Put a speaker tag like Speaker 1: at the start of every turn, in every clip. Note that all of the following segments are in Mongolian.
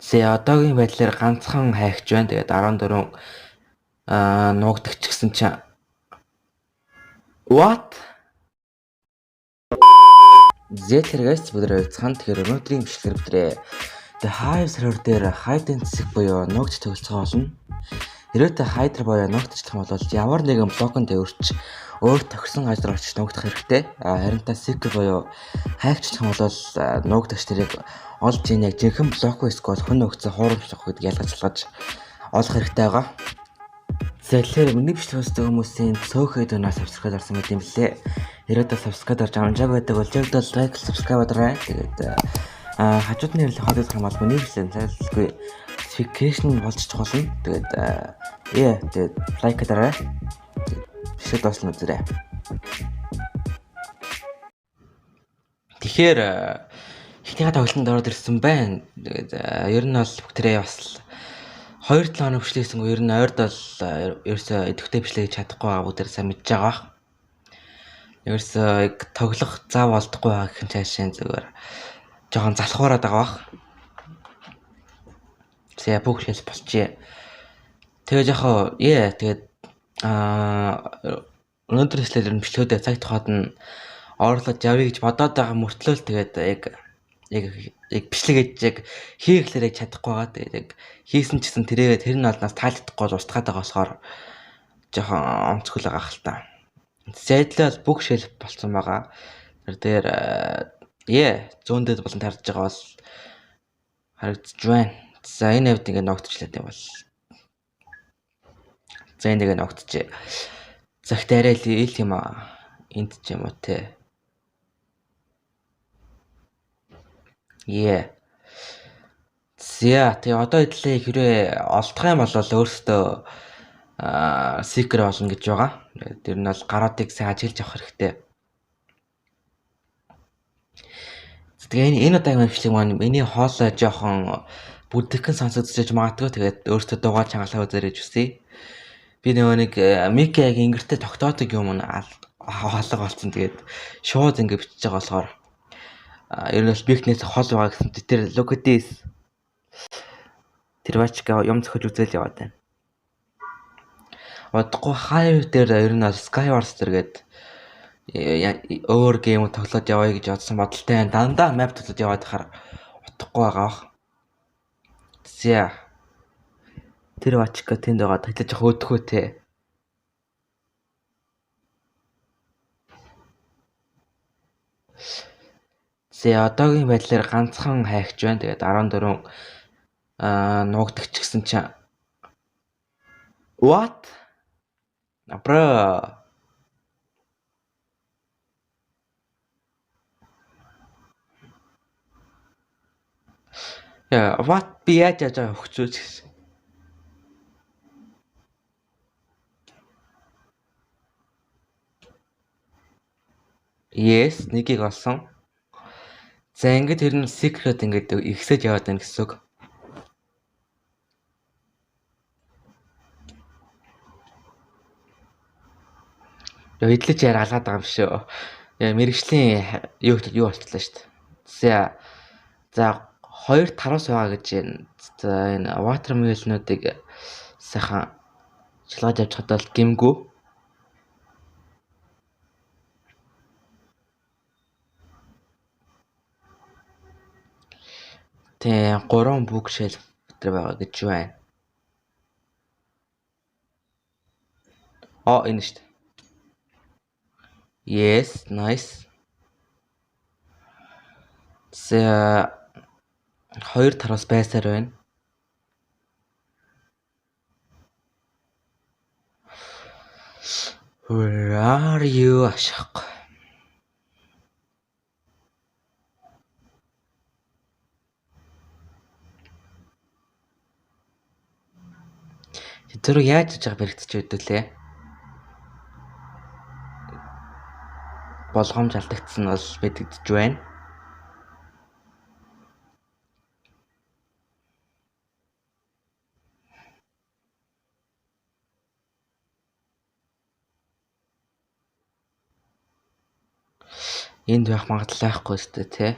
Speaker 1: За одоогийн байдлаар ганцхан хайгч байна. Тэгээд 14 нуугдагч гэсэн чинь what? Z-гээс бүгд ойцхан. Тэгэхээр өнөөдрийн бичлэгээр бидрээ The Hive server дээр хайдын цэцэг буюу нуугч төгөлцгөө олно. Хэрвээ та хайдер буюу нуугдчих юм бол ямар нэгэн блоконд дэвэрч өөр тохирсон газар очиж нуугдах хэрэгтэй. Харин та seeker буюу хайгччих юм бол нуугдагч тэрийг олж ийн яг жинхэнэ блок эсвэл хүн өгцөн хуурамч авах гэдэг ялгаж олох хэрэгтэй байгаа. Тэгэхээр миний бичлэг үздэг хүмүүсийн цөөхөд өнөө subscribe орсон мэт юм лээ. Хэрвээ та subscribe орж амжааг байдаг бол like subscribe дараа. Тэгээд хажууд нь ирэх хотод хамаал миний бичлэг зайлшгүй notification болж чухална. Тэгээд like дараа. Бичлэг доошлон үзээрэй. Тэгэхээр ихнийхээ тоглолтод ороод ирсэн байна. Тэгээд ер нь бол бүгдээ бас 2-7 хоног бичлэгсэн ер нь ойрд бол ерөөсөө идэвхтэй бичлэг хийж чадахгүй байгаа бүгдээр сайн мэдж байгаа. Ерөөсөө яг тоглох зав олдохгүй байгаа гэх юм цаашаа зүгээр жоохон залхуураад байгаа бах. За бүх хэлс болчихъя. Тэгээд тэгээд өнөөдөр хэслээр бичлэгүүдээ цаг тухайд нь орлож явъя гэж бодоод байгаа мөртлөө тэгээд яг бичлэг хийж яг хийхлээр чадахгүй байгаа. Тэгээд яг хийсэн ч гэсэн тэр нь олноос таалагдахгүй устгаад байгаа болохоор жоохон онцгой байгаа хэл та. Зайдлал бүх шил болсон байгаа. Тэр зүүндэд болон тарж байгаа бол харагдаж байна. За энэ хэвд ингэ ногтчлаад юм бол. За энэ ингэ ногтчээ. Загт арай л ил юм аа. Энд ч юм уу те. За тэгээ одоо хэдлээ хэрвээ олдох юм бол өөртөө seeker болно гэж байгаа. Тэр нь бол гаруудыг сайн ажиглаж авах хэрэгтэй. Тэгээ энэ удаагийн бичлэг маань миний хоолой жоохон бүдэгхэн сонсогдож магадгүй. Тэгээд өөртөө дуугаар чангалаа үзээрэй зүсээ. Би нөгөө нэг Микийг ингэртэй тогтоодог юм хаалга болсон. Тэгээд шууд ингэ бичиж байгаа болохоор ер нь бигнээс хол байгаа гэсэн тэр look at this. Тэр бачка юм зөхөж үзэл яваад байна. Одохгүй Hive дээр ер нь Skywars гэдэг өөр гейм тоглоод явъя гэж бодсон бодолтой байна. Дандаа map тоглоод яваад хахаар утгагүй байгаа. За. Тэр бачка тэнд байгаа таглаж хөөхөө те. За одоогийн байдлаар ганцхан хайгч байна. Тэгээд 14 нуугдагч гэсэн чинь what? Бро. What би яаж өгчөөч гэсэн. Yes, нэгийг олсон. За ингээд тэр нь secret ингээд ихсэж яваад байна гэсэн үг. Эдлэж алгаад байгаа юм шүү. Мэргэжлийн юу болчихлоо шүү дээ. За 2 тараас байгаа гэж энэ watermelon-уудыг сайхан шалгаж авч чадвал гимгүү. Тэ 3 бүх шил өтер байгаа гэж байна. Энэ шүү дээ. Yes, nice. За 2 тараас байсаар байна. Where are you ашиг? Тэр яаж хийж байгаа бэрэгдэж байдвүлээ? Болгоомж алдагдсан бол бэдэгдэж байна. Энд байх магадлал байхгүй өстэй те.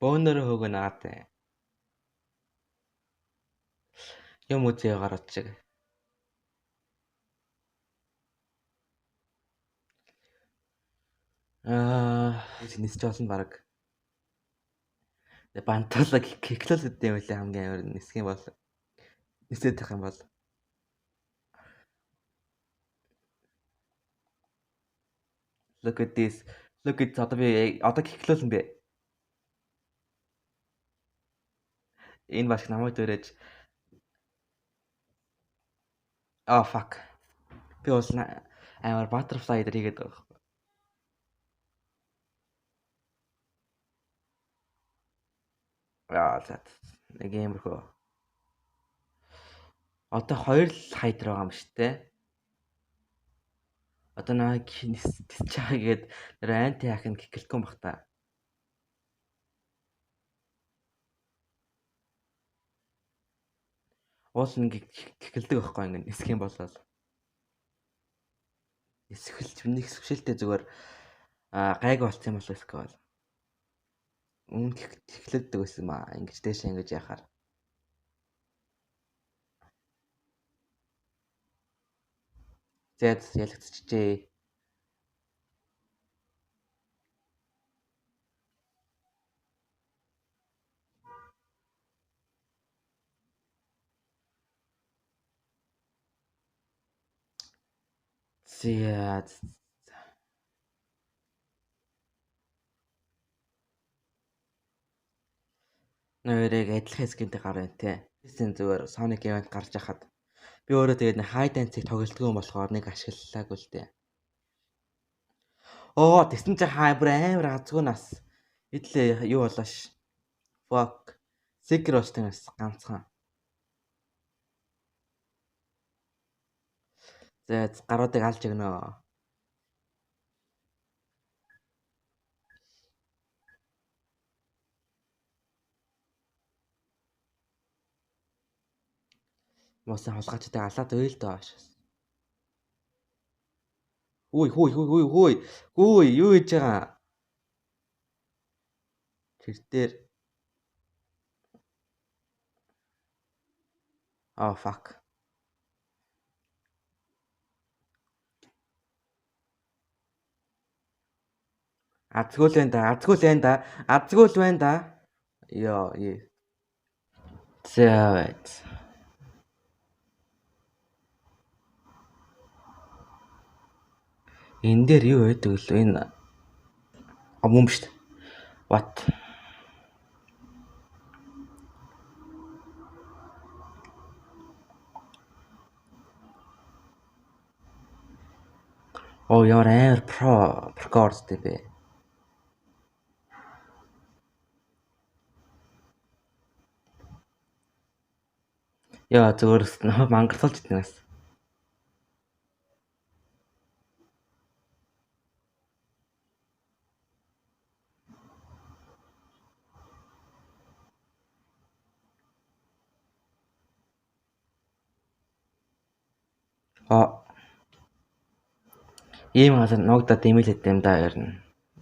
Speaker 1: Бөөнөрөө хөөгөө наатай. Юм үзээ гараад чиг. Нисч олон баг. Банталаг киклэл гэдэг юм лээ хамгийн амар нисэх юм бол. Нисээд тах юм бол. Look at this. Look at одоо киклэлэн бэ. Энэ башг намайг дөрөөж. Oh fuck. Би бол амар butterfly дээр хийгээд байгаа. За нэг юмрхөө. Одоо хоёр л хайдр байгаа юм шүү дээ. Одоо намайг тисчаа гээд нэр анти хакин киклэхгүй бах та. Уул нэг киклдэг байхгүй ингэ нисэх юм болол. Эсвэл нэг сүшэлтэй зүгээр гайг болцсон юм болов эсвэл. Өмнө киклэддэг байсан юм аа. Ингэж дээш ингэж яхаар. Зэд ялгцчихжээ. Зэд нэрийг адилхан хэсгэнтэй гарна те. Тэсийн зүгээр Sonic event гарч яхад би өөрөө тэгээд high dance-ийг тоглолтгүй юм болохоор нэг ашиглалаагүй л дээ. Оо тэсэн чи бүр амар азгүй нас. Идлээ юу болоош. Fuck. Секирос тэнэс ганцхан. За гаруудыг алж өгнө. Мосын хулгайчтай алаад өйл доош. Хүй юу хийж байгаа? Тэр дээр Oh fuck. Азгүй л байна да. Ёо. Зэвэт. Энэ дээр юу байдаг вэ? Энэ мөн биш үү? What? Оо ямар амар прокордтэй бэ. Яа зүгээр мангарлуулж идэнээс. Ийм газар ногдоод имэйл хийдэм да ярина.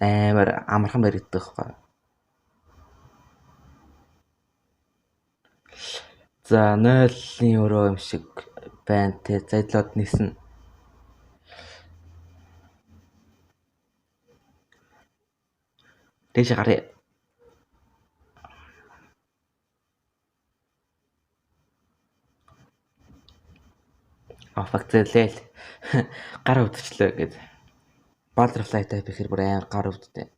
Speaker 1: Амар амархан баригддаг байхгүй. За 0-ийн өрөө юм шиг байна те. Задлаад нисэн. Дээш гарыг. Fuck зэлээл. Гар өвдчлээ гэд. Butterfly type ихэр бүр амар гар өвддөг.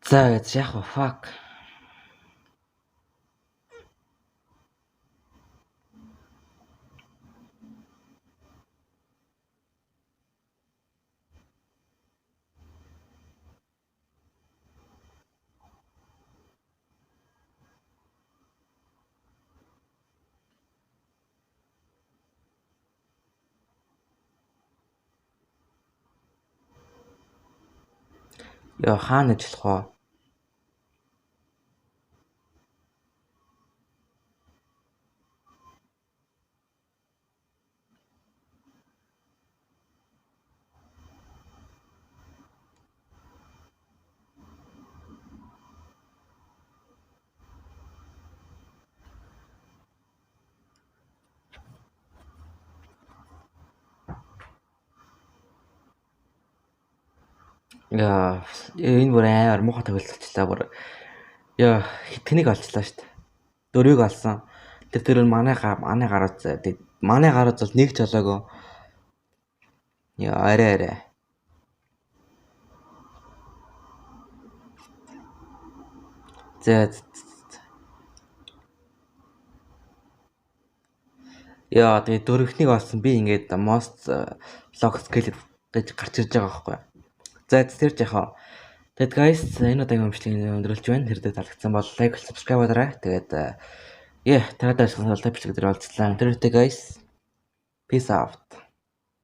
Speaker 1: За яах вэ? Fuck. Яа хаана ажиллах вэ? Яа, энэ бүр амар муухай тоглолцчлаа бүр. Яа, хэтгэнийг олчлаа шүү дээ. Дөрвийг олсон. Тэр манай гараад тэгээд манай гараад бол нэг ч олоогүй. Яа, арай. За. Яа, тэгээд дөрөвхнийг олсон. Би ингээд most log skill гэж гарч ирж байгаа байхгүй. За тэр жахаа. Тэгэд guys энэ удаагийн өмчлөгийг өндөрлж байна. Хэрдээ таалагдсан бол like, subscribe дараа. Тэгээд таадаа сонирхолтой бичлэг дээр уулзлаа. Тэр үедээ guys peace out.